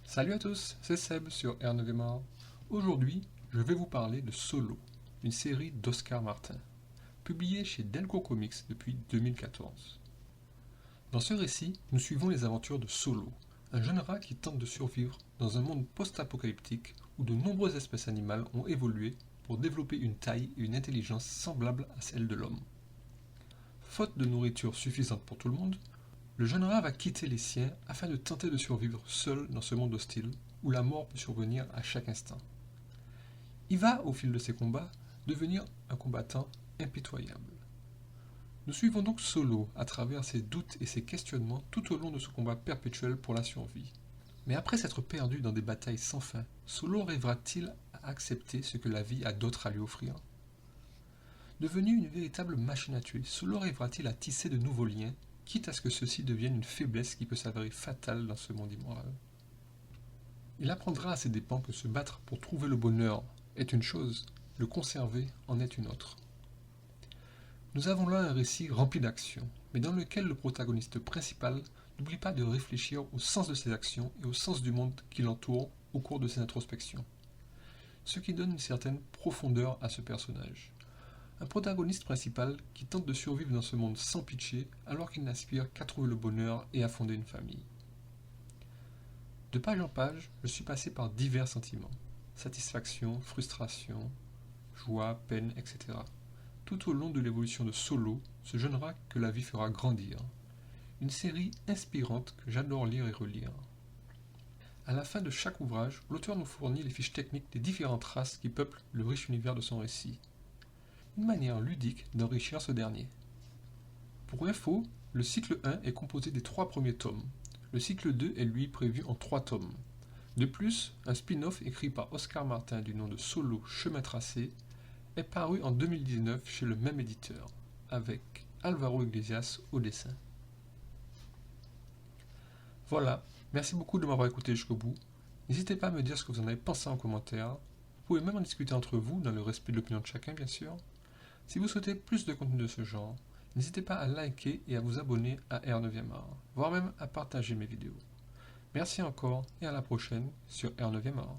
Salut à tous, c'est Seb sur R9MR. Aujourd'hui, je vais vous parler de Solo, une série d'Oscar Martin, publiée chez Delcourt Comics depuis 2014. Dans ce récit, nous suivons les aventures de Solo, un jeune rat qui tente de survivre dans un monde post-apocalyptique où de nombreuses espèces animales ont évolué pour développer une taille et une intelligence semblables à celles de l'homme. Faute de nourriture suffisante pour tout le monde, le jeune rat va quitter les siens afin de tenter de survivre seul dans ce monde hostile où la mort peut survenir à chaque instant. Il va, au fil de ses combats, devenir un combattant impitoyable. Nous suivons donc Solo à travers ses doutes et ses questionnements tout au long de ce combat perpétuel pour la survie. Mais après s'être perdu dans des batailles sans fin, Solo arrivera-t-il à accepter ce que la vie a d'autre à lui offrir? Devenu une véritable machine à tuer, Solo arrivera-t-il à tisser de nouveaux liens, quitte à ce que ceci devienne une faiblesse qui peut s'avérer fatale dans ce monde immoral? Il apprendra à ses dépens que se battre pour trouver le bonheur est une chose, le conserver en est une autre. Nous avons là un récit rempli d'actions, mais dans lequel le protagoniste principal n'oublie pas de réfléchir au sens de ses actions et au sens du monde qui l'entoure au cours de ses introspections. Ce qui donne une certaine profondeur à ce personnage. Un protagoniste principal qui tente de survivre dans ce monde sans pitié alors qu'il n'aspire qu'à trouver le bonheur et à fonder une famille. De page en page, je suis passé par divers sentiments. Satisfaction, frustration, joie, peine, etc. Tout au long de l'évolution de Solo, ce jeune rat que la vie fera grandir. Une série inspirante que j'adore lire et relire. À la fin de chaque ouvrage, l'auteur nous fournit les fiches techniques des différentes races qui peuplent le riche univers de son récit. Une manière ludique d'enrichir ce dernier. Pour info, le cycle 1 est composé des 3 premiers tomes. Le cycle 2 est lui prévu en 3 tomes. De plus, un spin-off écrit par Oscar Martin du nom de Solo Chemin Tracé est paru en 2019 chez le même éditeur, avec Alvaro Iglesias au dessin. Voilà, merci beaucoup de m'avoir écouté jusqu'au bout. N'hésitez pas à me dire ce que vous en avez pensé en commentaire. Vous pouvez même en discuter entre vous, dans le respect de l'opinion de chacun bien sûr. Si vous souhaitez plus de contenu de ce genre, n'hésitez pas à liker et à vous abonner à R9MR, voire même à partager mes vidéos. Merci encore et à la prochaine sur R9MR.